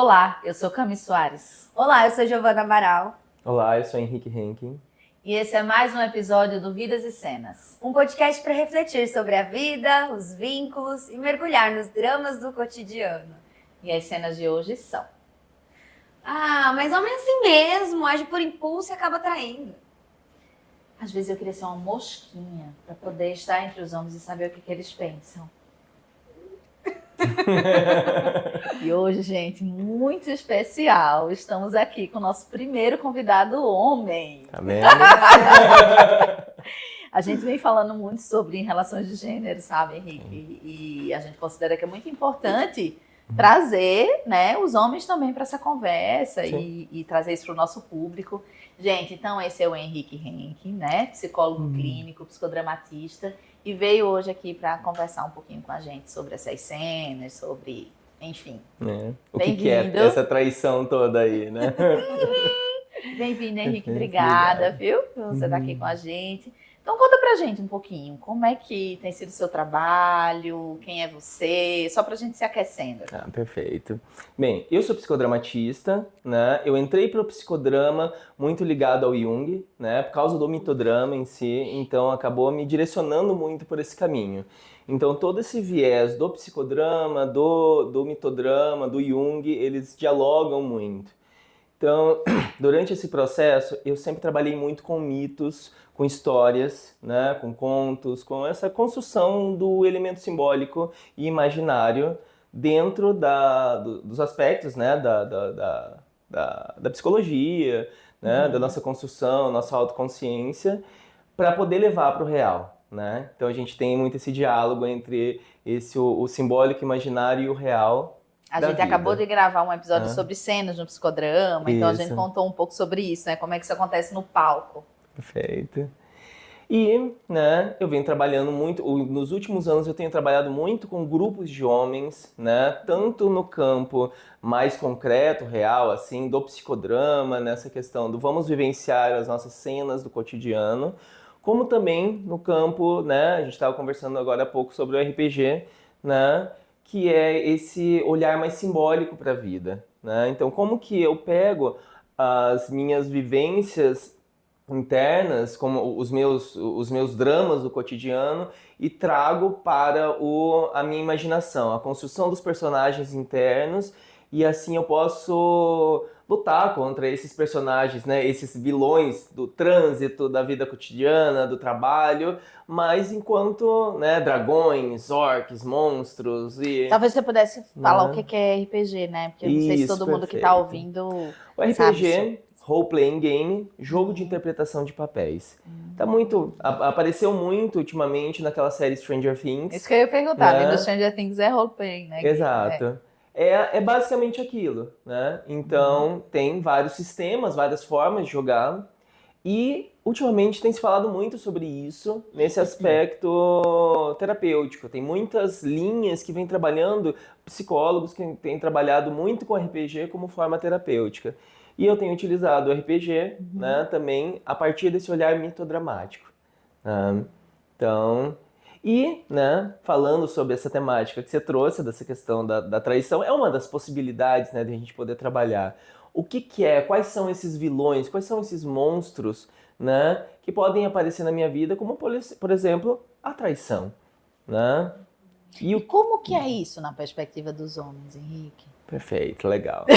Olá, eu sou Cami Soares. Olá, eu sou Giovana Amaral. Olá, eu sou Henrique Henkin. E esse é mais um episódio do Vidas e Cenas. Um podcast para refletir sobre a vida, os vínculos e mergulhar nos dramas do cotidiano. E as cenas de hoje são... Ah, mas homem é assim mesmo, age por impulso e acaba traindo. Às vezes eu queria ser uma mosquinha para poder estar entre os homens e saber o que eles pensam. E hoje, gente, muito especial. Estamos aqui com o nosso primeiro convidado homem. Tá vendo? A gente vem falando muito sobre relações de gênero, sabe, Henrique? E a gente considera que é muito importante trazer, né, os homens também para essa conversa e trazer isso para o nosso público. Gente, então esse é o Henrique Henkin, né, psicólogo clínico, psicodramatista, e veio hoje aqui para conversar um pouquinho com a gente sobre essas cenas, sobre, enfim. O que é essa traição toda aí, né? Bem-vindo, Henrique, obrigada, viu, por você estar aqui com a gente. Então conta pra gente um pouquinho, como é que tem sido o seu trabalho, quem é você, só pra gente se aquecendo. Ah, perfeito. Bem, eu sou psicodramatista, né? Eu entrei pro psicodrama muito ligado ao Jung, né? Por causa do mitodrama em si, então acabou me direcionando muito por esse caminho. Então todo esse viés do psicodrama, do mitodrama, do Jung, eles dialogam muito. Então, durante esse processo, eu sempre trabalhei muito com mitos, com histórias, né, com contos, com essa construção do elemento simbólico e imaginário dentro dos aspectos, né, da psicologia, né, da nossa construção, nossa autoconsciência, para poder levar para o real. Né? Então a gente tem muito esse diálogo entre o simbólico, imaginário e o real. A gente acabou de gravar um episódio sobre cenas no psicodrama, então a gente contou um pouco sobre isso, né? Como é que isso acontece no palco. Perfeito. E, né, eu venho trabalhando muito, nos últimos anos eu tenho trabalhado muito com grupos de homens, né? Tanto no campo mais concreto, real, assim, do psicodrama, nessa questão do vamos vivenciar as nossas cenas do cotidiano, como também no campo, né? A gente estava conversando agora há pouco sobre o RPG, né? Que é esse olhar mais simbólico para a vida, né? Então, como que eu pego as minhas vivências internas, como os meus dramas do cotidiano, e trago para a minha imaginação, a construção dos personagens internos, e assim eu posso lutar contra esses personagens, né, esses vilões do trânsito, da vida cotidiana, do trabalho, mas enquanto, né, dragões, orcs, monstros e... Talvez você pudesse falar o que é RPG, né? Porque eu não sei se todo mundo que está ouvindo o RPG, Role Playing Game, jogo de interpretação de papéis. Tá apareceu muito ultimamente naquela série Stranger Things. Isso que eu ia perguntar, né? Do Stranger Things é Role Playing, né? Exato. É basicamente aquilo, né? Então, tem vários sistemas, várias formas de jogar. E, ultimamente, tem se falado muito sobre isso nesse aspecto terapêutico. Tem muitas linhas que vêm trabalhando, psicólogos que têm trabalhado muito com RPG como forma terapêutica. E eu tenho utilizado o RPG, né, também a partir desse olhar mitodramático. Então... E, né, falando sobre essa temática que você trouxe, dessa questão da traição, é uma das possibilidades, né, de a gente poder trabalhar. O que é? Quais são esses vilões? Quais são esses monstros, né, que podem aparecer na minha vida, como, por exemplo, a traição, né? E como que é isso na perspectiva dos homens, Henrique? Perfeito, legal.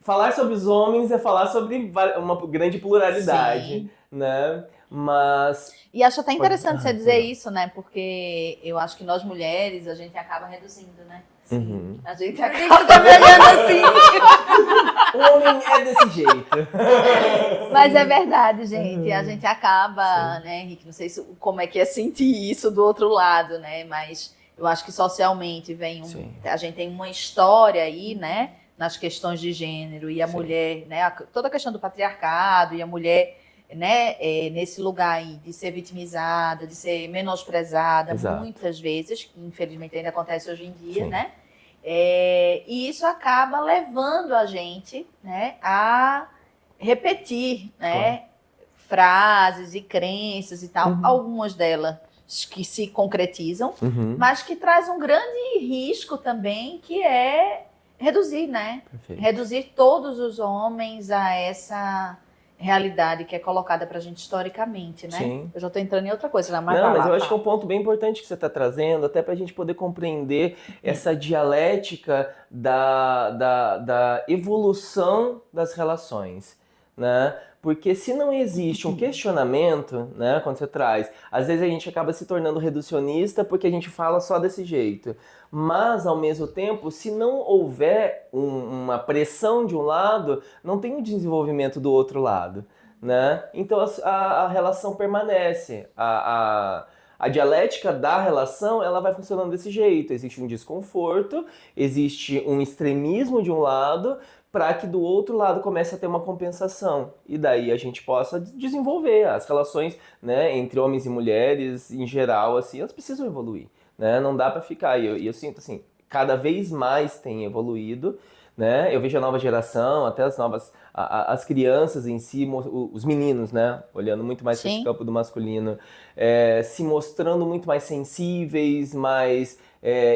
Falar sobre os homens é falar sobre uma grande pluralidade, né? Mas... E acho até interessante você dizer isso, né? Porque eu acho que nós mulheres, a gente acaba reduzindo, né? Sim. A gente acaba trabalhando assim. O homem é desse jeito. Mas é verdade, gente. A gente acaba, né, Henrique? Não sei como é que é sentir isso do outro lado, né? Mas eu acho que socialmente a gente tem uma história aí, né? Nas questões de gênero e a mulher, né? Toda a questão do patriarcado e a mulher... Né, nesse lugar aí de ser vitimizada, de ser menosprezada, muitas vezes, que infelizmente ainda acontece hoje em dia, né? E isso acaba levando a gente, né, a repetir, né, frases e crenças e tal, algumas delas que se concretizam, mas que traz um grande risco também, que é reduzir, né? Perfeito. Reduzir todos os homens a essa realidade que é colocada pra gente historicamente, né? Sim. Eu já tô entrando em outra coisa, né? Não, mas eu acho que é um ponto bem importante que você está trazendo, até para a gente poder compreender essa dialética da evolução das relações, né? Porque se não existe um questionamento, né, quando você traz, às vezes a gente acaba se tornando reducionista porque a gente fala só desse jeito. Mas, ao mesmo tempo, se não houver uma pressão de um lado, não tem o desenvolvimento do outro lado, né? Então a relação permanece. A dialética da relação, ela vai funcionando desse jeito. Existe um desconforto, existe um extremismo de um lado, para que do outro lado comece a ter uma compensação. E daí a gente possa desenvolver as relações, né, entre homens e mulheres, em geral, assim, elas precisam evoluir, né? Não dá para ficar. E eu sinto assim, cada vez mais tem evoluído, né? Eu vejo a nova geração, até as crianças em si, os meninos, né? Olhando muito mais para esse campo do masculino, se mostrando muito mais sensíveis, mais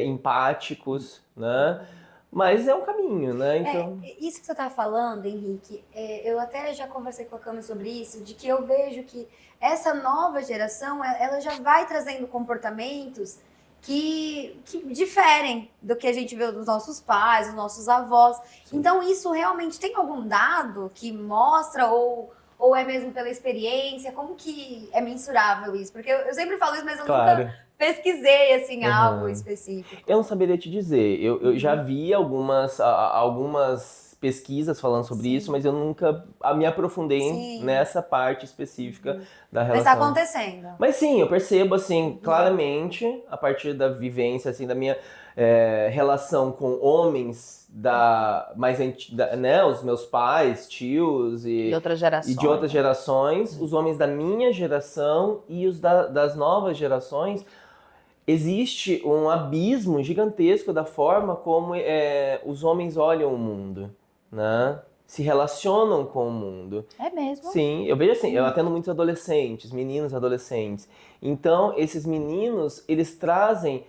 empáticos, né? Mas é um caminho, né? Então... isso que você está falando, Henrique, eu até já conversei com a Cami sobre isso, de que eu vejo que essa nova geração, ela já vai trazendo comportamentos que diferem do que a gente vê dos nossos pais, dos nossos avós. Sim. Então, isso realmente tem algum dado que mostra ou é mesmo pela experiência? Como que é mensurável isso? Porque eu sempre falo isso, mas eu nunca pesquisei assim, algo específico. Eu não saberia te dizer. Eu já vi algumas pesquisas falando sobre isso, mas eu nunca me aprofundei nessa parte específica da relação. Mas está acontecendo. Mas sim, eu percebo assim, claramente, a partir da vivência, assim, da minha relação com homens né, os meus pais, tios de outras gerações, os homens da minha geração e os das novas gerações. Existe um abismo gigantesco da forma como os homens olham o mundo, né? Se relacionam com o mundo. É mesmo? Sim, eu vejo assim, eu atendo muitos adolescentes, meninos adolescentes. Então, esses meninos, eles trazem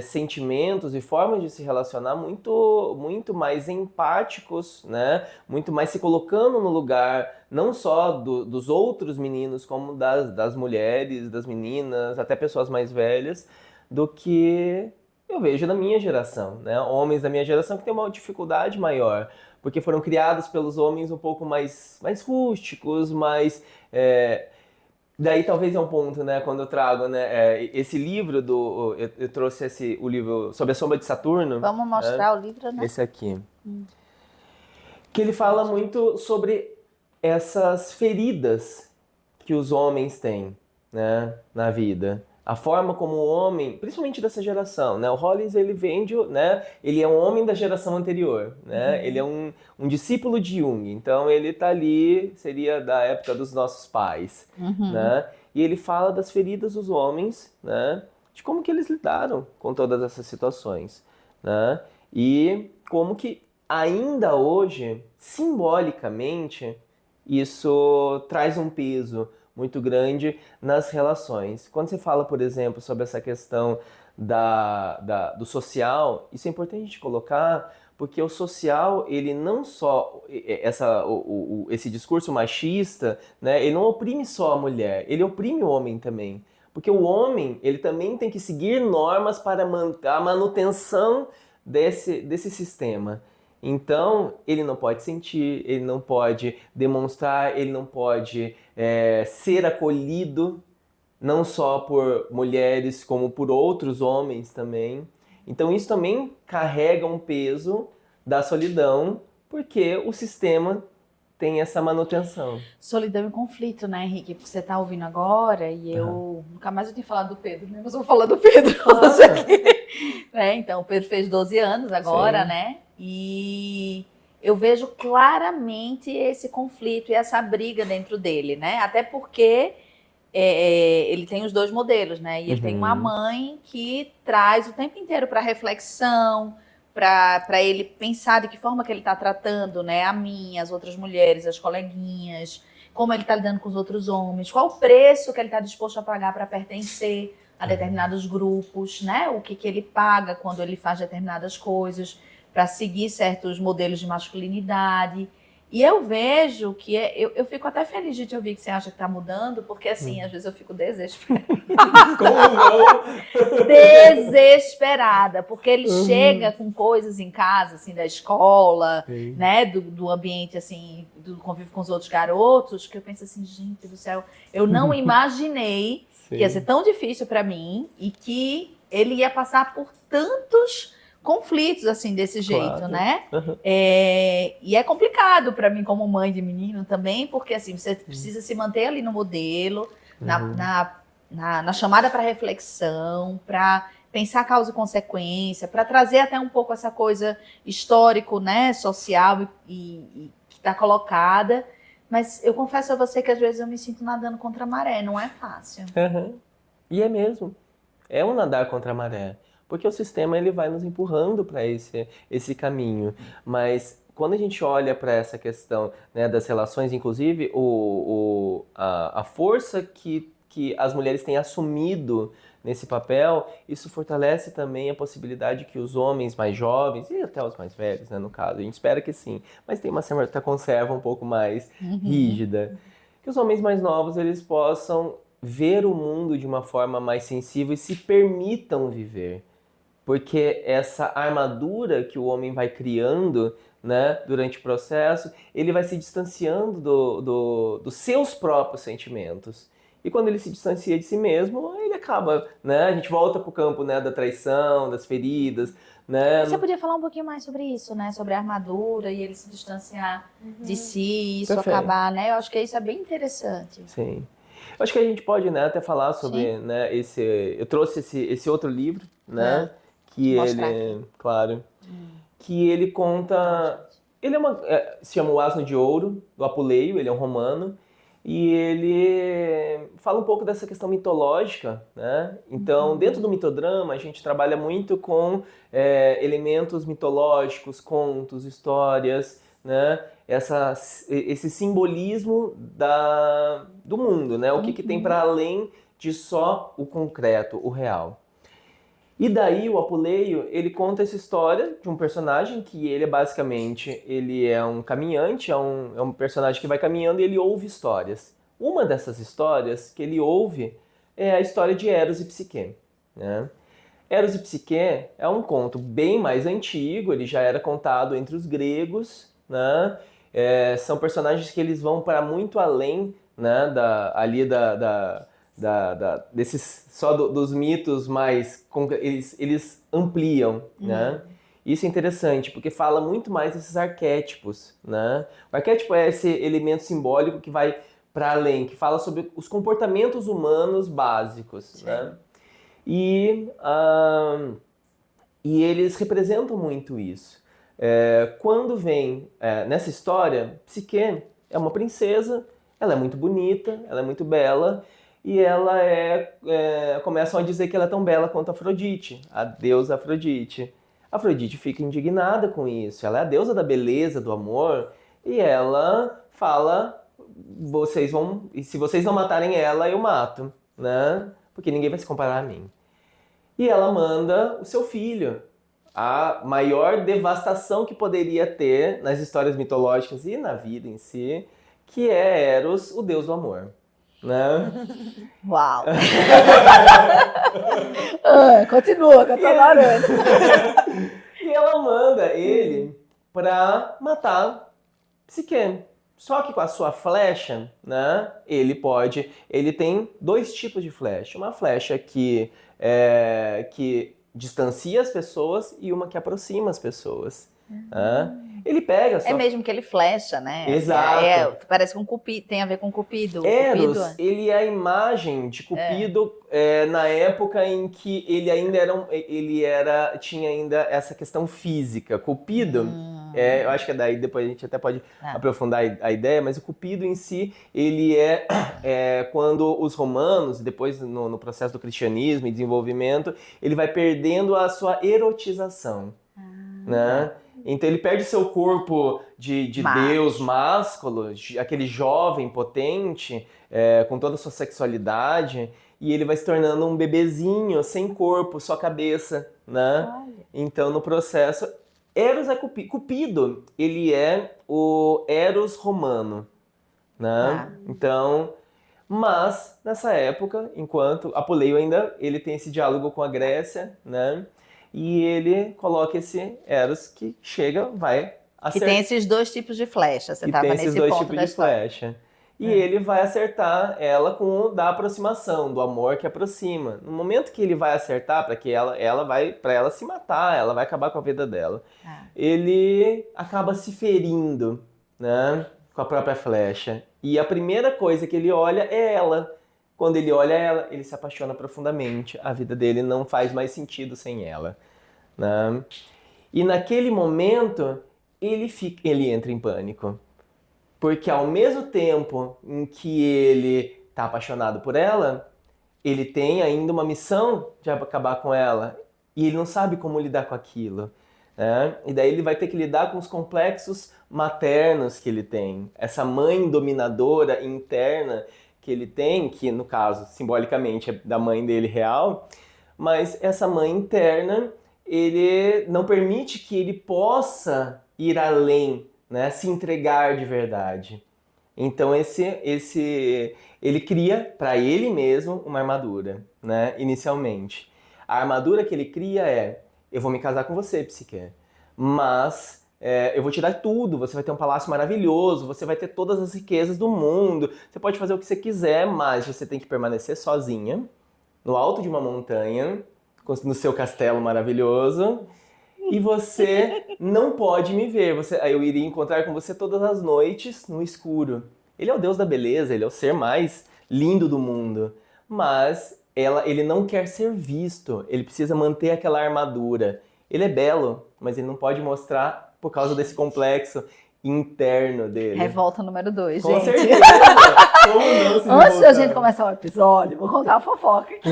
sentimentos e formas de se relacionar muito, muito mais empáticos, né? Muito mais se colocando no lugar, não só dos outros meninos, como das mulheres, das meninas, até pessoas mais velhas, do que eu vejo na minha geração, né? Homens da minha geração que têm uma dificuldade maior, porque foram criados pelos homens um pouco mais rústicos, mais... Daí talvez é um ponto, né, quando eu trago, né, esse livro eu trouxe o livro Sob a Sombra de Saturno. Vamos mostrar o livro, né? Esse aqui. Que ele fala muito sobre essas feridas que os homens têm, né, na vida. A forma como o homem, principalmente dessa geração, né? O Hollis, ele vende, né? Ele é um homem da geração anterior, né? Ele é um discípulo de Jung, então ele tá ali, seria da época dos nossos pais, né? E ele fala das feridas dos homens, né? De como que eles lidaram com todas essas situações, né? E como que ainda hoje, simbolicamente, isso traz um peso muito grande nas relações. Quando você fala, por exemplo, sobre essa questão do social, isso é importante a gente colocar, porque o social, ele não só, esse discurso machista, né, ele não oprime só a mulher, ele oprime o homem também. Porque o homem, ele também tem que seguir normas para a manutenção desse sistema. Então, ele não pode sentir, ele não pode demonstrar, ele não pode ser acolhido, não só por mulheres, como por outros homens também. Então, isso também carrega um peso da solidão, porque o sistema tem essa manutenção. Solidão e conflito, né, Henrique? Porque você está ouvindo agora e eu nunca mais eu tinha falado do Pedro, né? Mas eu vou falar do Pedro hoje aqui. Então, o Pedro fez 12 anos agora, né? E eu vejo claramente esse conflito e essa briga dentro dele, né? Até porque ele tem os dois modelos, né? E ele tem uma mãe que traz o tempo inteiro para reflexão, para ele pensar de que forma que ele está tratando, né? A mim, as outras mulheres, as coleguinhas, como ele está lidando com os outros homens, qual o preço que ele está disposto a pagar para pertencer. a determinados grupos, né? O que ele paga quando ele faz determinadas coisas para seguir certos modelos de masculinidade. E eu vejo que eu fico até feliz de te ouvir que você acha que está mudando, porque assim, às vezes eu fico desesperada. Como não? Desesperada, porque ele chega com coisas em casa, assim, da escola, né, do ambiente, assim, do convívio com os outros garotos, que eu penso assim, gente do céu, eu não imaginei que ia ser tão difícil para mim e que ele ia passar por tantos conflitos, assim, desse jeito, né? E é complicado para mim como mãe de menino também, porque, assim, você precisa se manter ali no modelo, na chamada para reflexão, para pensar causa e consequência, para trazer até um pouco essa coisa histórico, né, social e que está colocada. Mas eu confesso a você que às vezes eu me sinto nadando contra a maré, não é fácil. E é mesmo. É um nadar contra a maré. Porque o sistema ele vai nos empurrando para esse caminho. Mas quando a gente olha para essa questão, né, das relações, inclusive a força que as mulheres têm assumido nesse papel, isso fortalece também a possibilidade que os homens mais jovens, e até os mais velhos, né, no caso, a gente espera que sim, mas tem uma certa conserva um pouco mais rígida, que os homens mais novos eles possam ver o mundo de uma forma mais sensível e se permitam viver. Porque essa armadura que o homem vai criando, né, durante o processo, ele vai se distanciando dos seus próprios sentimentos. E quando ele se distancia de si mesmo, ele acaba, né, a gente volta para o campo, né, da traição, das feridas, né. Você podia falar um pouquinho mais sobre isso, né, sobre a armadura e ele se distanciar de si, isso acabar, né, eu acho que isso é bem interessante. Sim. Eu acho que a gente pode, né, até falar sobre, né, eu trouxe esse outro livro, né, que ele, claro, que ele conta, ele se chama O Asno de Ouro, do Apuleio, ele é um romano, e ele fala um pouco dessa questão mitológica, né? Então, dentro do mitodrama, a gente trabalha muito com elementos mitológicos, contos, histórias, né? Esse simbolismo do mundo, né? O que tem para além de só o concreto, o real. E daí o Apuleio, ele conta essa história de um personagem que ele ele é um caminhante, é um personagem que vai caminhando e ele ouve histórias. Uma dessas histórias que ele ouve é a história de Eros e Psique, né? Eros e Psique é um conto bem mais antigo, ele já era contado entre os gregos, né? São personagens que eles vão para muito além, né, dos mitos, mas eles ampliam, né? Isso é interessante, porque fala muito mais desses arquétipos, né? O arquétipo é esse elemento simbólico que vai para além, que fala sobre os comportamentos humanos básicos, né? E eles representam muito isso. Quando vem nessa história, Psique é uma princesa, ela é muito bonita, ela é muito bela, e ela começam a dizer que ela é tão bela quanto Afrodite, a deusa Afrodite. Afrodite fica indignada com isso, ela é a deusa da beleza, do amor, e ela fala, se vocês não matarem ela, eu mato, né? Porque ninguém vai se comparar a mim. E ela manda o seu filho, a maior devastação que poderia ter nas histórias mitológicas e na vida em si, que é Eros, o deus do amor. Né? Uau! Continua, que eu tô adorando. E ela manda ele pra matar Psique. Só que com a sua flecha, né, ele tem dois tipos de flecha. Uma flecha que distancia as pessoas e uma que aproxima as pessoas. Ele pega É mesmo que ele flecha, né? Exato. Parece com Cupido, tem a ver com Cupido. Eros, ele é a imagem de Cupido na época em que ele ainda tinha ainda essa questão física. Cupido, eu acho que daí depois a gente até pode aprofundar a ideia, mas o Cupido em si, ele quando os romanos, depois no processo do cristianismo e desenvolvimento, ele vai perdendo a sua erotização, né? Então ele perde seu corpo de deus másculo, aquele jovem potente, com toda a sua sexualidade, e ele vai se tornando um bebezinho sem corpo, só cabeça, né? Olha. Então, no processo, Eros é Cupido, ele é o Eros romano, né? Então, mas nessa época, enquanto Apuleio ainda ele tem esse diálogo com a Grécia, né? E ele coloca esse Eros que chega, vai Que tem esses dois tipos de flecha. Você que estava tem nesse esses dois ponto tipos da de história. flecha. E ele vai acertar ela com o da aproximação, do amor que aproxima. No momento que ele vai acertar, para que ela vai, para ela se matar, ela vai acabar com a vida dela. Ele acaba se ferindo, né, com a própria flecha. E a primeira coisa que ele olha é ela. Quando ele olha ela, ele se apaixona profundamente. A vida dele não faz mais sentido sem ela, né? E naquele momento ele entra em pânico. Porque ao mesmo tempo em que ele está apaixonado por ela, ele tem ainda uma missão de acabar com ela. E ele não sabe como lidar com aquilo, né? E daí ele vai ter que lidar com os complexos maternos que ele tem. Essa mãe dominadora interna que ele tem, que no caso, simbolicamente, é da mãe dele real. Mas essa mãe interna, ele não permite que ele possa ir além, né, se entregar de verdade. Então ele cria para ele mesmo uma armadura, né, inicialmente. A armadura que ele cria é: eu vou me casar com você, Psique, mas eu vou te dar tudo, você vai ter um palácio maravilhoso, você vai ter todas as riquezas do mundo, você pode fazer o que você quiser, mas você tem que permanecer sozinha, no alto de uma montanha, no seu castelo maravilhoso, e você não pode me ver. Eu iria encontrar com você todas as noites no escuro. Ele é o deus da beleza, ele é o ser mais lindo do mundo. Mas ele não quer ser visto, ele precisa manter aquela armadura. Ele é belo, mas ele não pode mostrar por causa desse complexo interno dele. Revolta número 2, Com gente. certeza! Como não se Antes da revoltar? gente começar o episódio, vou contar a fofoca aqui.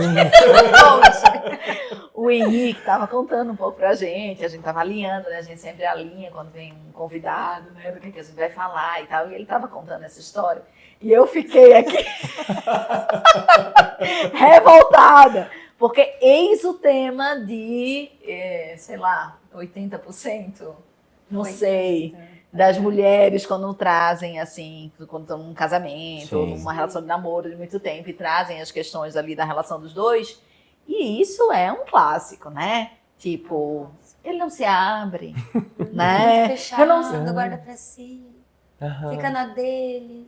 O Henrique estava contando um pouco pra gente, a gente estava alinhando, né? A gente sempre alinha quando vem um convidado, né? Do que a gente vai falar e tal. E ele estava contando essa história. E eu fiquei aqui revoltada. Porque eis o tema de, sei lá, 80%, não sei, das mulheres quando trazem, assim, quando estão num casamento, ou numa relação de namoro de muito tempo, e trazem as questões ali da relação dos dois. E isso é um clássico, né? Tipo, ele não se abre, né? Fechado, guarda pra si, fica na dele.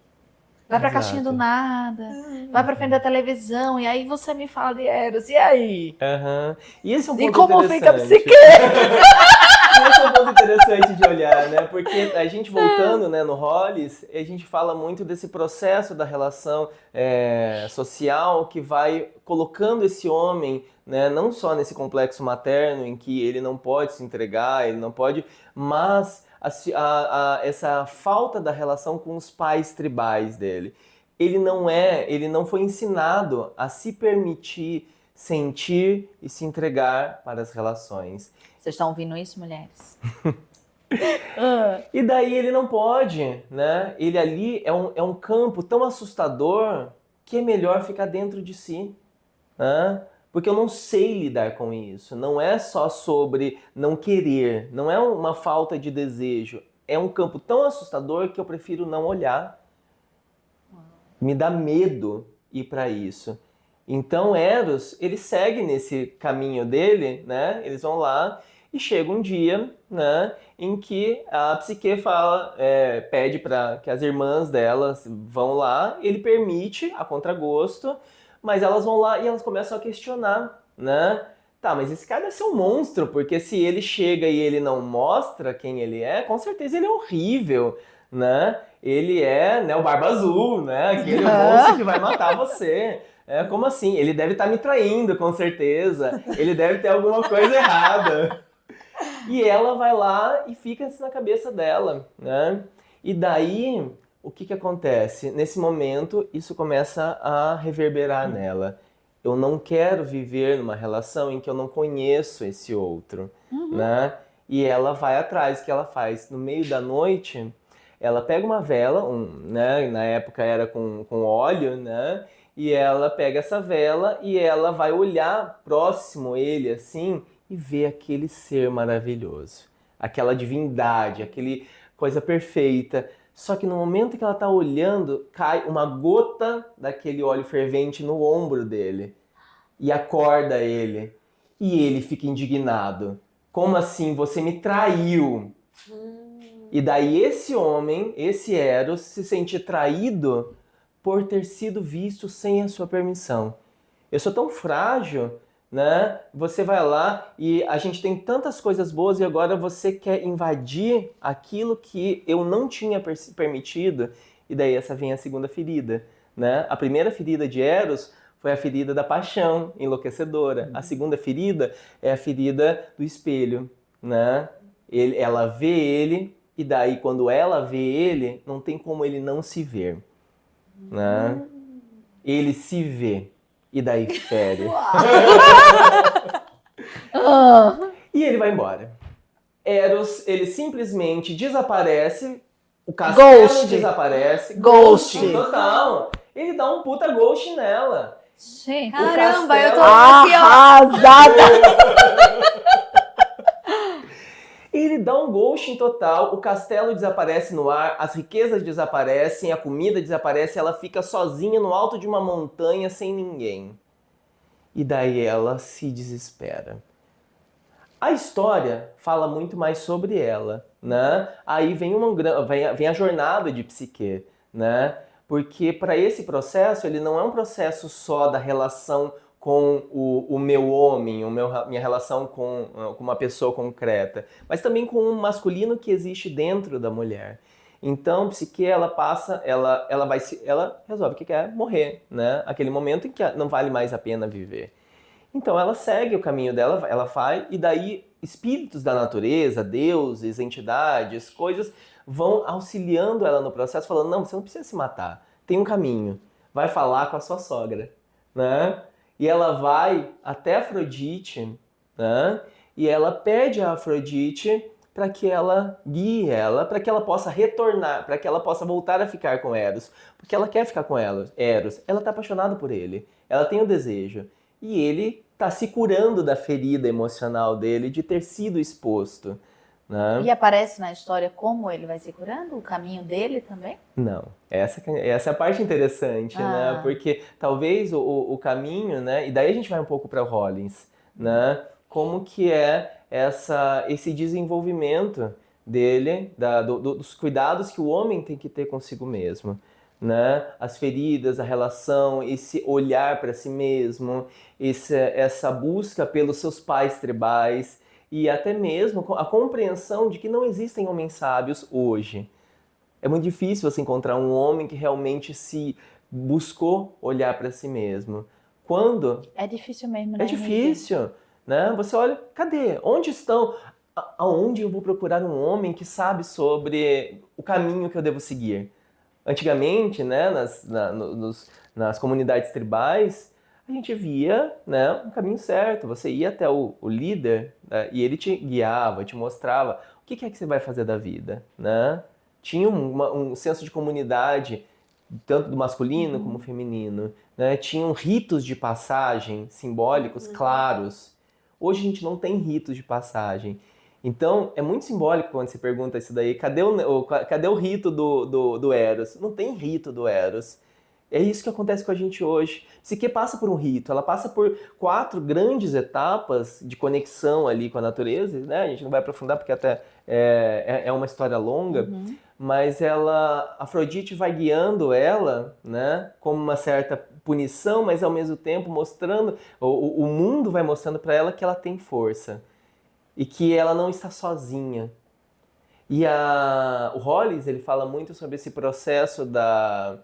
Vai pra caixinha do nada, vai pra frente da televisão, e aí você me fala de Eros, e aí? E esse é um ponto E como fica a interessante. psique? Esse é um ponto interessante de olhar, né? Porque a gente voltando, né, no Hollis, a gente fala muito desse processo da relação social que vai colocando esse homem, né, não só nesse complexo materno em que ele não pode se entregar, ele não pode, mas essa falta da relação com os pais tribais dele. Ele não foi ensinado a se permitir sentir e se entregar para as relações. Vocês estão ouvindo isso, mulheres? E daí ele não pode, né? Ele ali é um campo tão assustador que é melhor ficar dentro de si, né? Porque eu não sei lidar com isso. Não é só sobre não querer, não é uma falta de desejo. É um campo tão assustador que eu prefiro não olhar. Me dá medo ir para isso. Então Eros, ele segue nesse caminho dele, né? Eles vão lá e chega um dia, né, em que a Psique pede para que as irmãs delas vão lá, ele permite a contragosto, mas elas vão lá e elas começam a questionar, né? Tá, mas esse cara deve ser um monstro, porque se ele chega e ele não mostra quem ele é, com certeza ele é horrível, né? Ele é, né, o Barba Azul, né? Aquele monstro que vai matar você. Como assim? Ele deve estar me traindo, com certeza. Ele deve ter alguma coisa errada. E ela vai lá e fica assim na cabeça dela, né? E daí, o que acontece? Nesse momento, isso começa a reverberar nela. Eu não quero viver numa relação em que eu não conheço esse outro, né? E ela vai atrás, o que ela faz? No meio da noite, ela pega uma vela, né? Na época era com óleo, né? e ela pega essa vela e ela vai olhar próximo ele assim e ver aquele ser maravilhoso, aquela divindade, aquele coisa perfeita. Só que no momento que ela está olhando, cai uma gota daquele óleo fervente no ombro dele e acorda ele. E ele fica indignado. Como assim? Você me traiu. E daí esse homem, esse Eros, se sente traído por ter sido visto sem a sua permissão. Eu sou tão frágil, né? Você vai lá e a gente tem tantas coisas boas e agora você quer invadir aquilo que eu não tinha permitido. E daí essa vem a segunda ferida, né? A primeira ferida de Eros foi a ferida da paixão enlouquecedora. A segunda ferida é a ferida do espelho, né? Ela vê ele e daí quando ela vê ele, não tem como ele não se ver, né? Ele se vê e daí fere. E ele vai embora. Eros, ele simplesmente desaparece, o castelo desaparece, ghosting total. Ele dá um puta ghost nela. Gente, caramba, eu tô aqui, arrasada. Ele dá um ghosting total, o castelo desaparece no ar, as riquezas desaparecem, a comida desaparece, ela fica sozinha no alto de uma montanha sem ninguém. E daí ela se desespera. A história fala muito mais sobre ela, né? Aí vem a jornada de Psique, né? Porque para esse processo, ele não é um processo só da relação com o meu homem, minha relação com uma pessoa concreta, mas também com o masculino que existe dentro da mulher. Então, Psique, ela resolve que quer morrer, né? Aquele momento em que não vale mais a pena viver. Então ela segue o caminho dela, ela vai, e daí espíritos da natureza, deuses, entidades, coisas, vão auxiliando ela no processo, falando, não, você não precisa se matar, tem um caminho, vai falar com a sua sogra, né? E ela vai até Afrodite, né? E ela pede a Afrodite para que ela guie ela, para que ela possa retornar, para que ela possa voltar a ficar com Eros, porque ela quer ficar com Eros, ela está apaixonada por ele, ela tem o desejo. E ele está se curando da ferida emocional dele de ter sido exposto, né? E aparece na história como ele vai se curando? O caminho dele também? Não. Essa é a parte interessante, né? Porque talvez o caminho, né? E daí a gente vai um pouco para o Rollins, né? Como que é esse desenvolvimento dele, dos cuidados que o homem tem que ter consigo mesmo. Né? As feridas, a relação, esse olhar para si mesmo, essa busca pelos seus pais tribais e até mesmo a compreensão de que não existem homens sábios hoje. É muito difícil você encontrar um homem que realmente se buscou olhar para si mesmo. Quando? É difícil mesmo, né? É difícil, né? Você olha, cadê? Onde estão? Aonde eu vou procurar um homem que sabe sobre o caminho que eu devo seguir? Antigamente, né, nas comunidades tribais, a gente via, né, um caminho certo. Você ia até o líder, né, e ele te guiava, te mostrava o que é que você vai fazer da vida, né? Tinha um senso de comunidade, tanto do masculino como feminino, né? Tinham ritos de passagem simbólicos claros. Hoje a gente não tem ritos de passagem. Então, é muito simbólico quando você pergunta isso daí, cadê o rito do Eros? Não tem rito do Eros. É isso que acontece com a gente hoje. Psique passa por um rito, ela passa por 4 grandes etapas de conexão ali com a natureza, né? A gente não vai aprofundar porque até é uma história longa, mas Afrodite vai guiando ela, né? Como uma certa punição, mas ao mesmo tempo mostrando, o mundo vai mostrando para ela que ela tem força. E que ela não está sozinha. E o Hollis, ele fala muito sobre esse processo da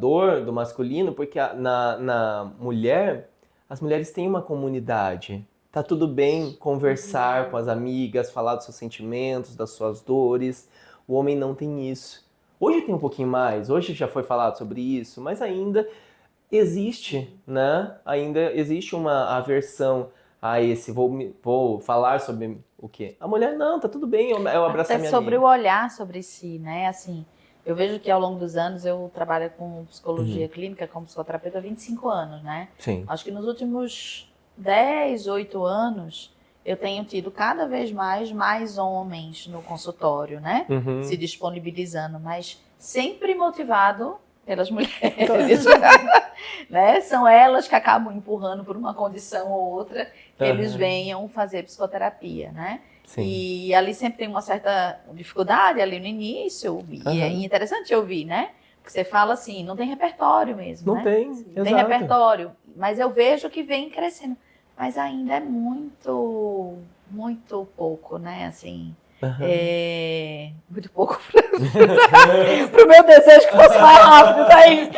dor do masculino, porque na mulher, as mulheres têm uma comunidade. Tá tudo bem conversar com as amigas, falar dos seus sentimentos, das suas dores. O homem não tem isso. Hoje tem um pouquinho mais, hoje já foi falado sobre isso, mas ainda existe, né? Ainda existe uma aversão a esse, vou falar sobre o quê? A mulher, não, tá tudo bem, eu abraço a minha sobre amiga. o olhar sobre si, né? Assim, Eu vejo que ao longo dos anos eu trabalho com psicologia clínica, como psicoterapeuta há 25 anos, né? Sim. Acho que nos últimos 10, 8 anos, eu tenho tido cada vez mais homens no consultório, né? Se disponibilizando, mas sempre motivado pelas mulheres, né? São elas que acabam empurrando por uma condição ou outra que eles venham fazer psicoterapia, né? Sim. E ali sempre tem uma certa dificuldade ali no início, e é interessante ouvir, né? Porque você fala assim, não tem repertório mesmo, Não né? tem, Não tem repertório, mas eu vejo que vem crescendo. Mas ainda é muito pouco, né? Assim, muito pouco pro meu desejo que fosse mais rápido, tá aí?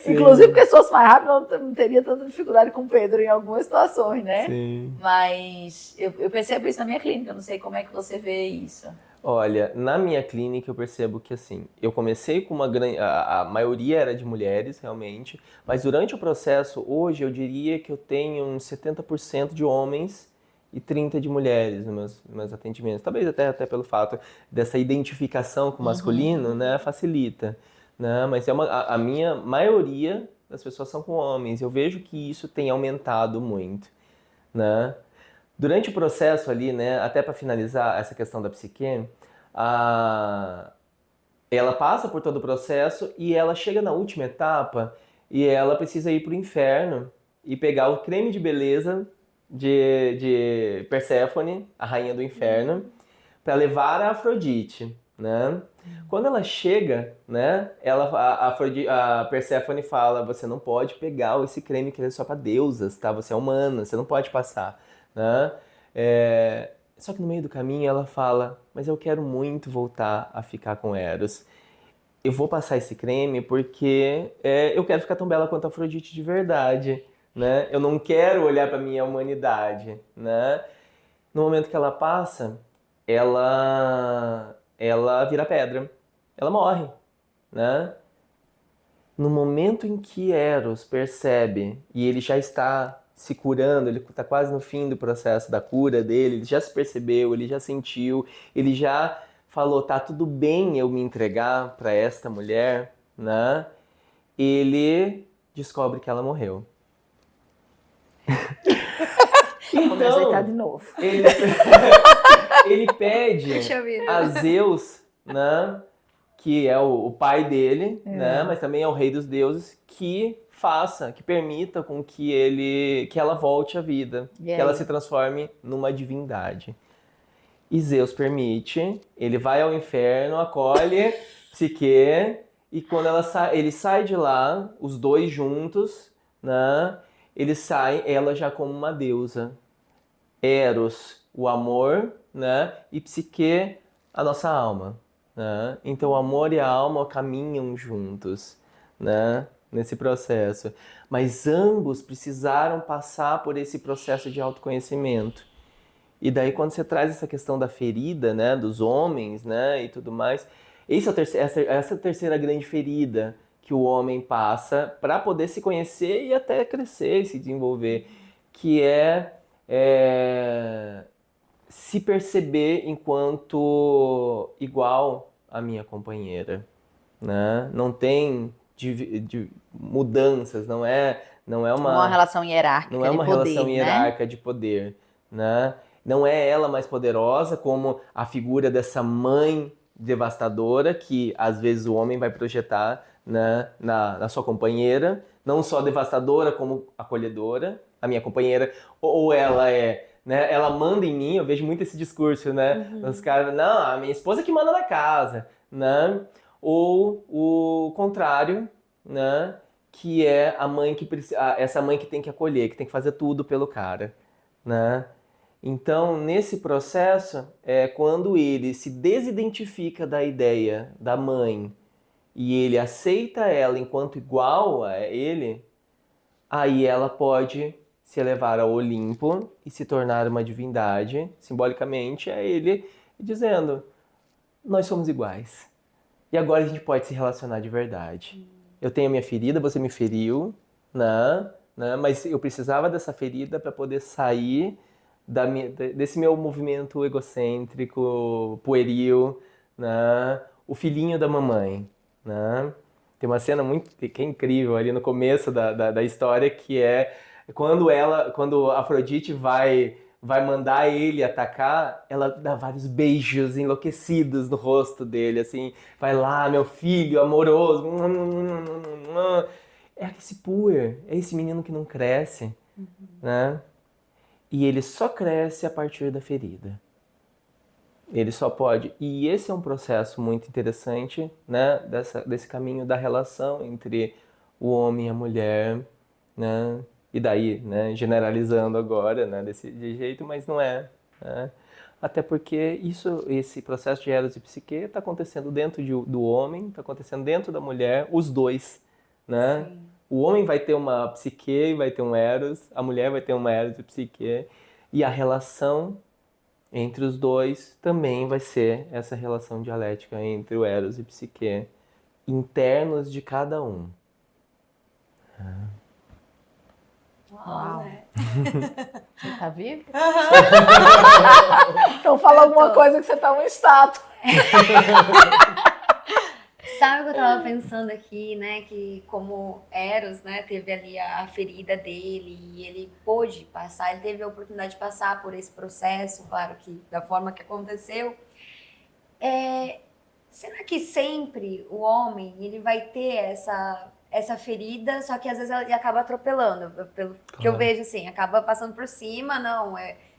Inclusive, porque se fosse mais rápido, eu não teria tanta dificuldade com o Pedro em algumas situações, né? Sim. Mas eu percebo isso na minha clínica, eu não sei como é que você vê isso. Olha, na minha clínica eu percebo que assim, eu comecei com uma grande... A maioria era de mulheres, realmente, mas durante o processo, hoje, eu diria que eu tenho uns 70% de homens e 30% de mulheres nos meus atendimentos. Talvez até pelo fato dessa identificação com o masculino, né, facilita. Né? Mas a minha maioria das pessoas são com homens. Eu vejo que isso tem aumentado muito, né? Durante o processo ali, né, até para finalizar essa questão da psique, ela passa por todo o processo e ela chega na última etapa e ela precisa ir para o inferno e pegar o creme de beleza de Perséfone, a rainha do inferno, para levar a Afrodite, né? Quando ela chega, né, a Perséfone fala, você não pode pegar esse creme que é só para deusas, tá? Você é humana, você não pode passar, né? Só que no meio do caminho ela fala, mas eu quero muito voltar a ficar com Eros. Eu vou passar esse creme porque eu quero ficar tão bela quanto a Afrodite de verdade, né? Eu não quero olhar para minha humanidade, né? No momento que ela passa, ela vira pedra, ela morre, né? No momento em que Eros percebe, e ele já está se curando, ele está quase no fim do processo da cura dele, ele já se percebeu, ele já sentiu, ele já falou, tá tudo bem eu me entregar para esta mulher, né? Ele descobre que ela morreu. Vou me ajeitar de novo. Ele pede a Zeus, né, que é o pai dele, né, mas também é o rei dos deuses, que permita com que ela volte à vida, que ela se transforme numa divindade. E Zeus permite, ele vai ao inferno, acolhe Psique, e quando ele sai de lá, os dois juntos, né, eles saem, ela já como uma deusa. Eros, o amor, né, e Psique, a nossa alma. Né? Então o amor e a alma caminham juntos, né, nesse processo. Mas ambos precisaram passar por esse processo de autoconhecimento. E daí quando você traz essa questão da ferida, né, dos homens, né, e tudo mais, essa é a terceira grande ferida que o homem passa para poder se conhecer e até crescer e se desenvolver, que se perceber enquanto igual à minha companheira, né? Não tem mudanças, não é uma relação hierárquica, não é uma de poder, relação hierárquica de poder, né? Não é ela mais poderosa como a figura dessa mãe devastadora que às vezes o homem vai projetar, né, na sua companheira, não só devastadora como acolhedora, a minha companheira, ou ela né, ela manda em mim, eu vejo muito esse discurso, né, os caras, não, a minha esposa que manda na casa, né, ou o contrário, né, que é a mãe essa mãe que tem que acolher, que tem que fazer tudo pelo cara, né. Então, nesse processo, quando ele se desidentifica da ideia da mãe e ele aceita ela enquanto igual a ele, aí ela pode se elevar ao Olimpo e se tornar uma divindade, simbolicamente, é ele dizendo, nós somos iguais. E agora a gente pode se relacionar de verdade. Eu tenho a minha ferida, você me feriu, né? Mas eu precisava dessa ferida para poder sair desse meu movimento egocêntrico, pueril, né? o filhinho da mamãe, né? Tem uma cena que é incrível ali no começo da história, que é quando Afrodite vai mandar ele atacar, ela dá vários beijos enlouquecidos no rosto dele, assim, vai lá, meu filho amoroso, é esse puer, é esse menino que não cresce, né? E ele só cresce a partir da ferida. Ele só pode. E esse é um processo muito interessante, né? Desse caminho da relação entre o homem e a mulher, né? E daí, né? Generalizando agora, né? De jeito, mas não é. Né? Até porque esse processo de Eros e Psique está acontecendo dentro do homem, está acontecendo dentro da mulher, os dois, né? Sim. O homem vai ter uma Psique, vai ter um Eros, a mulher vai ter uma Eros e Psique, e a relação entre os dois também vai ser essa relação dialética entre o Eros e Psique, internos de cada um. Uau. Né? Você tá vivo? Então fala alguma coisa que você tá um estátua. Sabe o que eu tava pensando aqui, né? Que como Eros, né, teve ali a ferida dele e ele pôde passar, ele teve a oportunidade de passar por esse processo, claro que da forma que aconteceu. Será que sempre o homem ele vai ter essa ferida, só que às vezes ele acaba atropelando, pelo que eu vejo assim, acaba passando por cima,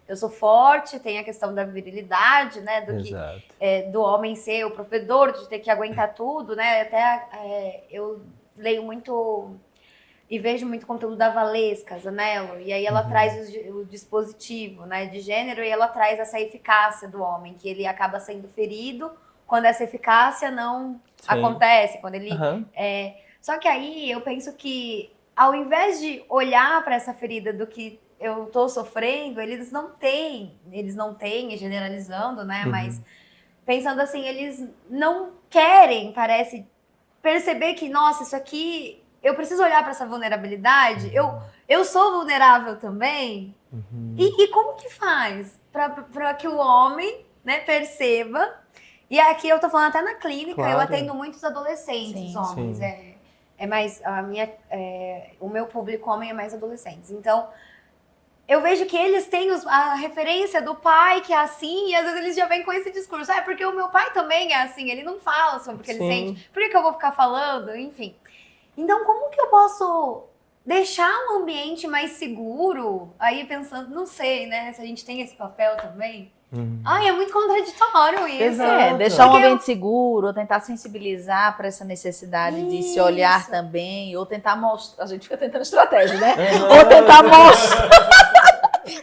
eu sou forte, tem a questão da virilidade, né, do homem ser o provedor, de ter que aguentar tudo, né, até eu leio muito e vejo muito conteúdo da Valesca Zanello, e aí ela traz o dispositivo, né, de gênero, e ela traz essa eficácia do homem, que ele acaba sendo ferido quando essa eficácia não acontece, quando ele... Só que aí eu penso que, ao invés de olhar para essa ferida do que eu tô sofrendo, eles não têm, generalizando, né? Mas pensando assim, eles não querem, parece, perceber que, nossa, isso aqui, eu preciso olhar para essa vulnerabilidade, eu sou vulnerável também. E como que faz para que o homem, né, perceba? E aqui eu tô falando até na clínica, eu atendo muitos adolescentes, homens, mais o meu público homem é mais adolescentes. Então, eu vejo que eles têm a referência do pai que é assim, e às vezes eles já vêm com esse discurso. Porque o meu pai também é assim, ele não fala sobre o que ele sente. Por que eu vou ficar falando? Enfim. Então, como que eu posso deixar um ambiente mais seguro? Aí pensando, não sei, né? Se a gente tem esse papel também. É muito contraditório isso. Deixar um ambiente seguro, ou tentar sensibilizar para essa necessidade de se olhar também, ou tentar mostrar. A gente fica tentando estratégia, né? Ou tentar mostrar.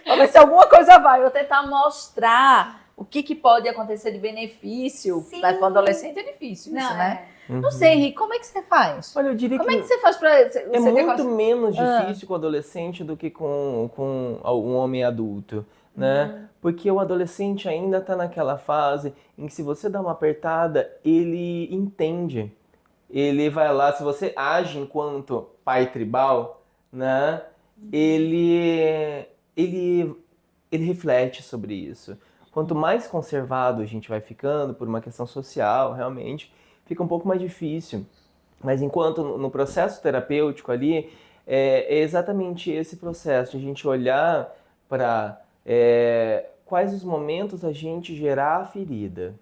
Pra ver se alguma coisa vai. Ou tentar mostrar o que pode acontecer de benefício. Para o adolescente é difícil isso, né? Não sei, Henrique, como é que você faz? Olha, eu diria como é que você faz para... É muito menos difícil com o adolescente do que com um homem adulto, né? Porque o adolescente ainda está naquela fase em que, se você dá uma apertada, ele entende. Ele vai lá, se você age enquanto pai tribal, né? Ele reflete sobre isso. Quanto mais conservado a gente vai ficando, por uma questão social, realmente, fica um pouco mais difícil. Mas enquanto no processo terapêutico ali, é exatamente esse processo de a gente olhar para quais os momentos a gente gerar a ferida.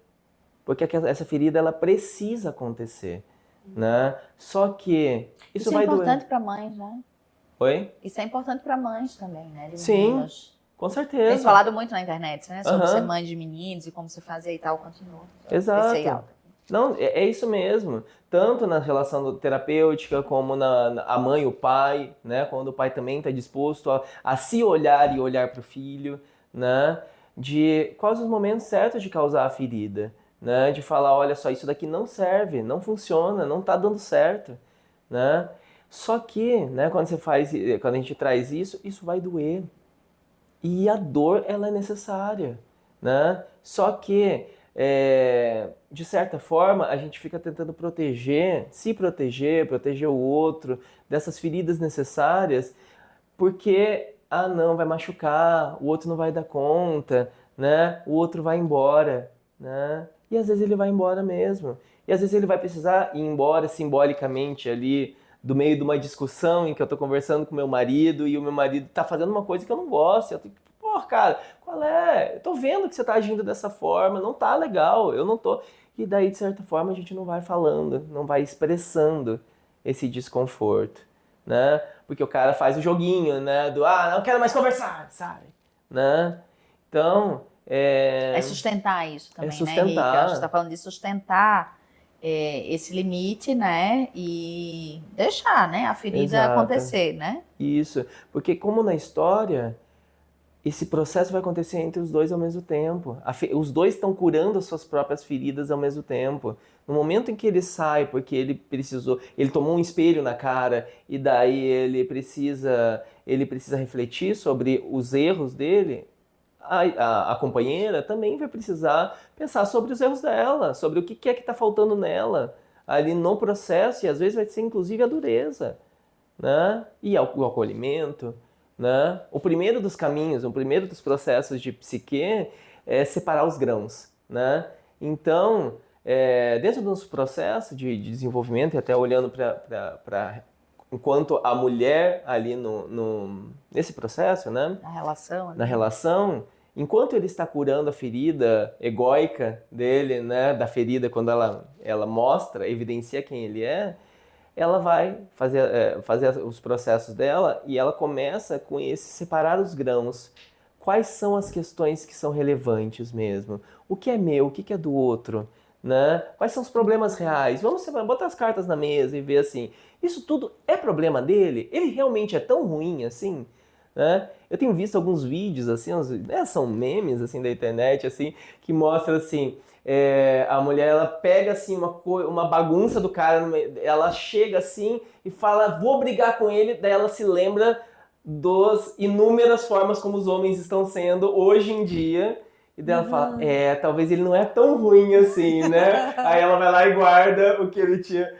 Porque essa ferida, ela precisa acontecer, né? Só que isso vai doer. Isso é importante para mães, né? Oi? Isso é importante para mães também, né? Sim, com certeza. Tem falado muito na internet, né? Sobre ser mãe de meninos e como você fazia e tal, continua. Exato. Não, é isso mesmo. Tanto na relação terapêutica, como a mãe e o pai, né? Quando o pai também está disposto a se olhar e olhar para o filho, né? De quais os momentos certos de causar a ferida, né? De falar, olha só, isso daqui não serve, não funciona, não está dando certo, né? Só que, né? Quando a gente traz isso vai doer. E a dor, ela é necessária, né? Só que, de certa forma, a gente fica tentando proteger o outro dessas feridas necessárias, porque, não, vai machucar, o outro não vai dar conta, né? O outro vai embora, né? E às vezes ele vai embora mesmo. E às vezes ele vai precisar ir embora simbolicamente ali do meio de uma discussão em que eu tô conversando com meu marido e o meu marido tá fazendo uma coisa que eu não gosto. Eu tenho que, pô, cara, qual é? Eu tô vendo que você tá agindo dessa forma, não tá legal, eu não tô. E daí, de certa forma, a gente não vai falando, não vai expressando esse desconforto, né? Porque o cara faz o joguinho, né? Do, não quero mais conversar, sabe? Né? Então, É sustentar isso também, né, Henrique? A gente está falando de sustentar esse limite, né? E deixar, né, a ferida acontecer, né? Isso, porque como na história, esse processo vai acontecer entre os dois ao mesmo tempo. Os dois estão curando as suas próprias feridas ao mesmo tempo. No momento em que ele sai, porque ele tomou um espelho na cara e daí ele precisa refletir sobre os erros dele, a companheira também vai precisar pensar sobre os erros dela, sobre o que é que está faltando nela ali no processo, e às vezes vai ser inclusive a dureza, né? E o acolhimento, né? O primeiro dos caminhos, o primeiro dos processos de psique é separar os grãos, né? Então, dentro do nosso processo de desenvolvimento, e até olhando para enquanto a mulher ali nesse processo, né? Na relação, enquanto ele está curando a ferida egóica dele, né? Da ferida, quando ela mostra, evidencia quem ele é, ela vai fazer os processos dela e ela começa com esse separar os grãos. Quais são as questões que são relevantes mesmo? O que é meu? O que é do outro? Né? Quais são os problemas reais? Vamos botar as cartas na mesa e ver assim, isso tudo é problema dele? Ele realmente é tão ruim assim? Né? Eu tenho visto alguns vídeos assim, são memes assim da internet assim, que mostram assim, a mulher ela pega assim uma bagunça do cara, ela chega assim e fala, vou brigar com ele, daí ela se lembra das inúmeras formas como os homens estão sendo hoje em dia. E daí ela fala, talvez ele não é tão ruim assim, né? Aí ela vai lá e guarda o que ele tinha.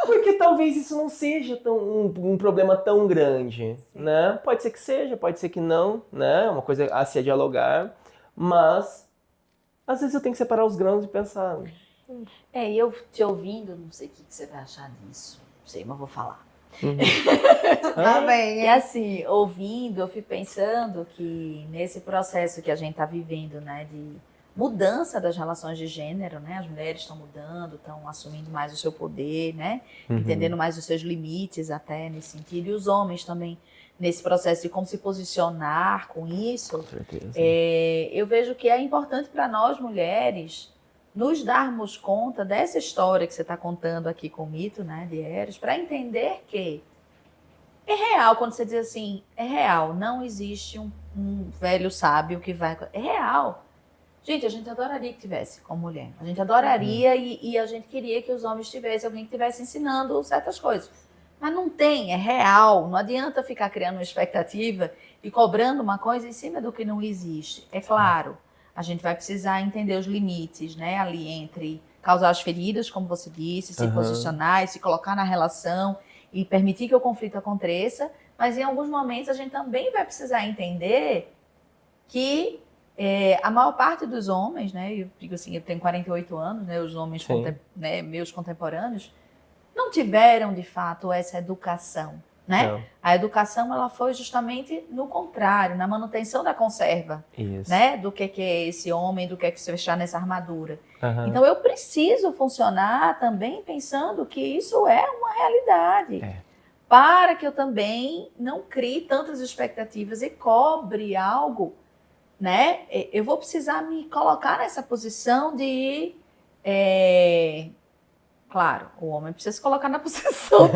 Porque talvez isso não seja um problema tão grande, né? Pode ser que seja, pode ser que não, né? É uma coisa a se dialogar, mas às vezes eu tenho que separar os grãos e pensar. E eu te ouvindo, não sei o que você vai achar disso, não sei, mas vou falar. Tá bem, E assim, ouvindo, eu fico pensando que nesse processo que a gente está vivendo, né, de mudança das relações de gênero, né, as mulheres estão mudando, estão assumindo mais o seu poder, né, entendendo mais os seus limites até nesse sentido, e os homens também nesse processo de como se posicionar com isso. Com certeza. Eu vejo que é importante para nós mulheres nos darmos conta dessa história que você está contando aqui com o mito, né, de Eros, para entender que é real, quando você diz assim, é real, não existe um velho sábio que vai... É real. Gente, a gente adoraria que tivesse como mulher. A gente adoraria e a gente queria que os homens tivessem alguém que estivesse ensinando certas coisas. Mas não tem, é real. Não adianta ficar criando uma expectativa e cobrando uma coisa em cima do que não existe. É claro, a gente vai precisar entender os limites, né, ali entre causar as feridas, como você disse, se posicionar e se colocar na relação e permitir que o conflito aconteça, mas em alguns momentos a gente também vai precisar entender que a maior parte dos homens, né, eu digo assim, eu tenho 48 anos, né, os homens meus contemporâneos, não tiveram de fato essa educação, né? Não. A educação ela foi justamente no contrário, na manutenção da conserva, né? Do que é esse homem, do que é se fechar nessa armadura. Então eu preciso funcionar também pensando que isso é uma realidade, para que eu também não crie tantas expectativas e cobre algo, né? Eu vou precisar me colocar nessa posição de claro, o homem precisa se colocar na posição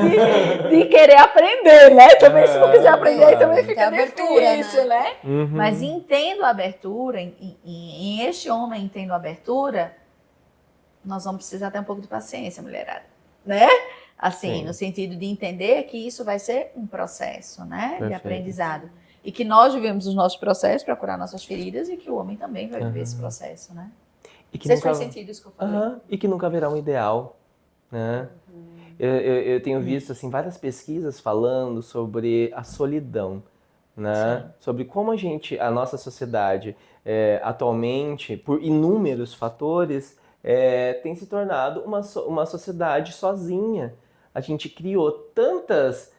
de querer aprender, né? Também se não quiser aprender, aí também fica difícil, né? Mas entendo a abertura, e este homem entendo a abertura, nós vamos precisar ter um pouco de paciência, mulherada, né? Assim, no sentido de entender que isso vai ser um processo, né? De aprendizado. E que nós vivemos os nossos processos para curar nossas feridas e que o homem também vai viver esse processo, né? Não sei se faz sentido isso que eu falei. E que nunca haverá um ideal. Né? Eu tenho visto assim, várias pesquisas falando sobre a solidão, né? Sobre como a nossa sociedade atualmente, por inúmeros fatores, tem se tornado uma sociedade sozinha. A gente criou tantas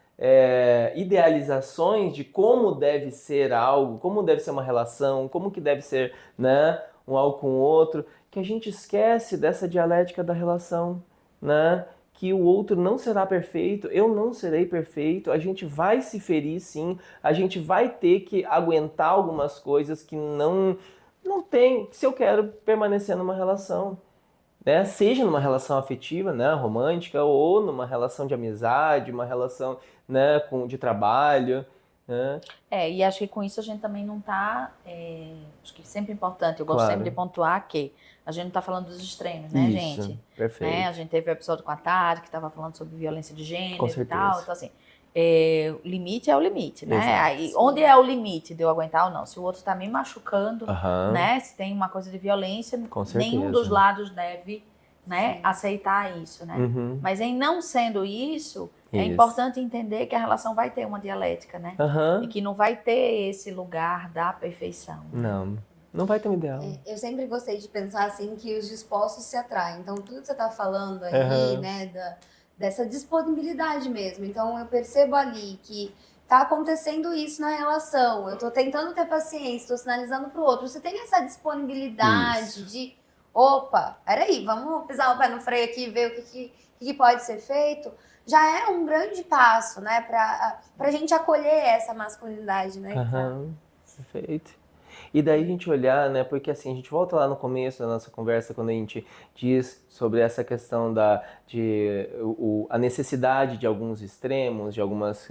idealizações de como deve ser algo, como deve ser uma relação, como que deve ser, né, um algo com o outro, que a gente esquece dessa dialética da relação, né? Que o outro não será perfeito, eu não serei perfeito, a gente vai se ferir sim, a gente vai ter que aguentar algumas coisas que não tem, se eu quero permanecer numa relação, né? Seja numa relação afetiva, né, romântica, ou numa relação de amizade, uma relação, né, de trabalho, né? E acho que com isso a gente também não está, acho que é sempre importante, eu gosto Claro. sempre de pontuar que a gente não está falando dos extremos, né, Isso, gente? perfeito. Né? A gente teve o episódio com a Tati, que estava falando sobre violência de gênero Com e certeza. tal, então assim, o limite é o limite, né? Exato. Aí, onde é o limite de eu aguentar ou não? Se o outro está me machucando, né? Se tem uma coisa de violência, Com certeza. nenhum dos lados deve, né, aceitar isso, né? Uhum. Mas em não sendo isso, é importante entender que a relação vai ter uma dialética, né? E que não vai ter esse lugar da perfeição. Não vai ter um ideal. Eu sempre gostei de pensar assim que os dispostos se atraem. Então, tudo que você está falando aí, né, dessa disponibilidade mesmo. Então, eu percebo ali que tá acontecendo isso na relação. Eu tô tentando ter paciência, tô sinalizando pro outro. Você tem essa disponibilidade de, opa, peraí, vamos pisar o pé no freio aqui e ver o que pode ser feito. Já é um grande passo, né, pra gente acolher essa masculinidade, né? Perfeito. E daí a gente olhar, né, porque assim, a gente volta lá no começo da nossa conversa, quando a gente diz sobre essa questão a necessidade de alguns extremos, de algumas...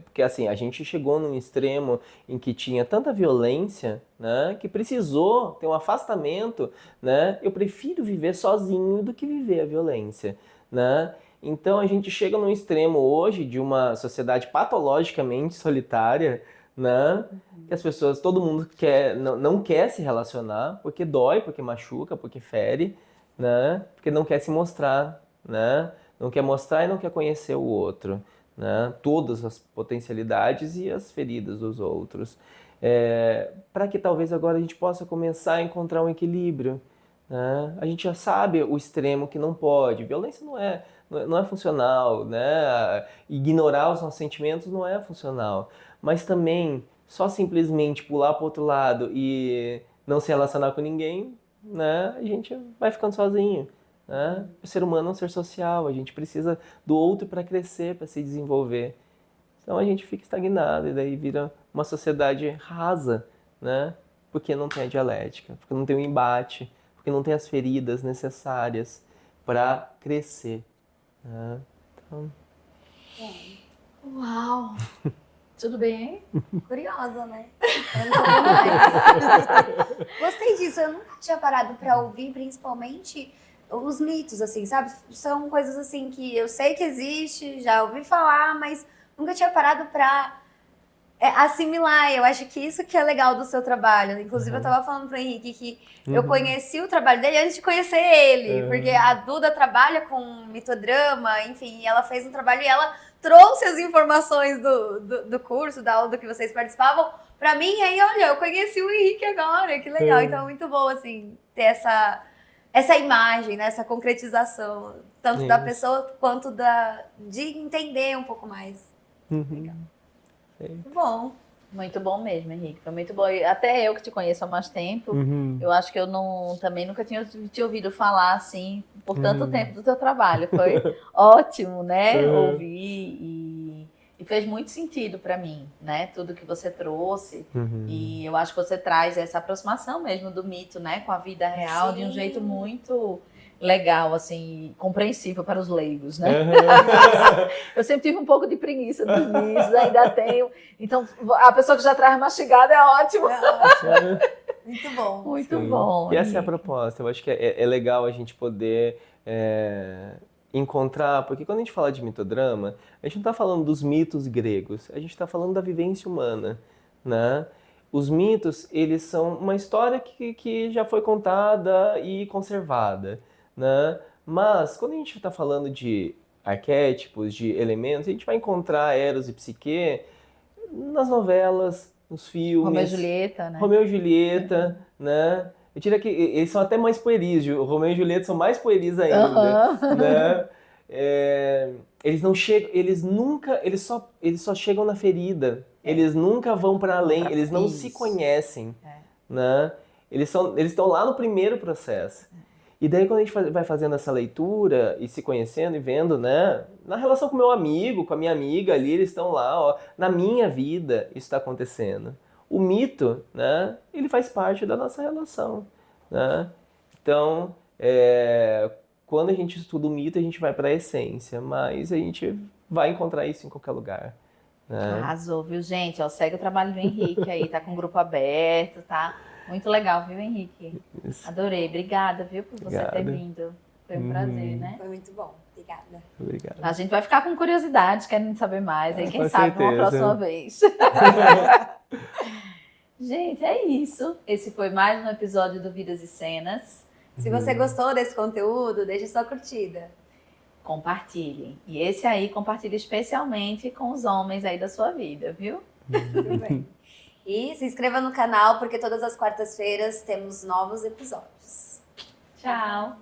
porque assim, a gente chegou num extremo em que tinha tanta violência, né, que precisou ter um afastamento, né? Eu prefiro viver sozinho do que viver a violência, né? Então a gente chega num extremo hoje de uma sociedade patologicamente solitária, né? Que as pessoas, todo mundo não quer se relacionar porque dói, porque machuca, porque fere, né? Porque não quer se mostrar, né? Não quer mostrar e não quer conhecer o outro, né? Todas as potencialidades e as feridas dos outros. Para que talvez agora a gente possa começar a encontrar um equilíbrio, né? A gente já sabe o extremo que não pode. Violência não é funcional, né? Ignorar os nossos sentimentos não é funcional. Mas também só simplesmente pular para o outro lado e não se relacionar com ninguém, né? A gente vai ficando sozinho, né? O ser humano é um ser social, a gente precisa do outro para crescer, para se desenvolver. Então a gente fica estagnado e daí vira uma sociedade rasa, né? Porque não tem a dialética, porque não tem o embate, porque não tem as feridas necessárias para crescer, né? Então... Uau! Tudo bem? Curiosa, né? Mais. Gostei disso. Eu nunca tinha parado para ouvir, principalmente os mitos, assim, sabe? São coisas assim que eu sei que existe, já ouvi falar, mas nunca tinha parado para assimilar. Eu acho que isso que é legal do seu trabalho. Inclusive, eu tava falando pro Henrique que eu conheci o trabalho dele antes de conhecer ele, porque a Duda trabalha com mitodrama, enfim, e ela fez um trabalho e ela trouxe as informações do curso, da aula do que vocês participavam pra mim, e aí, olha, eu conheci o Henrique agora, que legal. Então é muito bom, assim, ter essa imagem, né, essa concretização, tanto da pessoa quanto de entender um pouco mais. Legal. Muito bom. Muito bom mesmo, Henrique. Foi muito bom. Até eu que te conheço há mais tempo, eu acho que eu também nunca tinha te ouvido falar assim por tanto tempo do teu trabalho. Foi ótimo, né? Ouvir e fez muito sentido para mim, né? Tudo que você trouxe. E eu acho que você traz essa aproximação mesmo do mito, né? Com a vida real, de um jeito muito legal, assim, compreensível para os leigos, né? Eu sempre tive um pouco de preguiça dos mitos, ainda tenho. Então, a pessoa que já traz mastigada é ótimo. Muito bom. Muito bom. E essa é a proposta. Eu acho que é legal a gente poder encontrar, porque quando a gente fala de mitodrama, a gente não está falando dos mitos gregos, a gente está falando da vivência humana, né? Os mitos, eles são uma história que já foi contada e conservada, né? Mas quando a gente está falando de arquétipos, de elementos, a gente vai encontrar Eros e Psique nas novelas, nos filmes. Romeu e Julieta, né? Romeu e Julieta, né? Eu diria que eles são até mais pueris, o Romeu e Julieta são mais pueris ainda, né? Eles não chegam, eles só chegam na ferida. Eles nunca vão para além, eles não se conhecem, né? Eles estão lá no primeiro processo. E daí quando a gente vai fazendo essa leitura e se conhecendo e vendo, né? Na relação com o meu amigo, com a minha amiga ali, eles estão lá, ó, na minha vida isso está acontecendo. O mito, né? Ele faz parte da nossa relação, né? Então, quando a gente estuda o mito, a gente vai para a essência, mas a gente vai encontrar isso em qualquer lugar. Né? Arrasou, viu, gente? Ó, segue o trabalho do Henrique aí, tá com o grupo aberto, tá? Muito legal, viu, Henrique? Isso. Adorei. Obrigada, viu, por você ter vindo. Foi um prazer, né? Foi muito bom. Obrigada. Obrigado. A gente vai ficar com curiosidade, querendo saber mais. Aí, quem com sabe, certeza. uma próxima vez. Gente, é isso. Esse foi mais um episódio do Vidas e Cenas. Se você gostou desse conteúdo, deixe sua curtida. Compartilhe. E esse aí, compartilhe especialmente com os homens aí da sua vida, viu? Tudo bem. E se inscreva no canal, porque todas as quartas-feiras temos novos episódios. Tchau!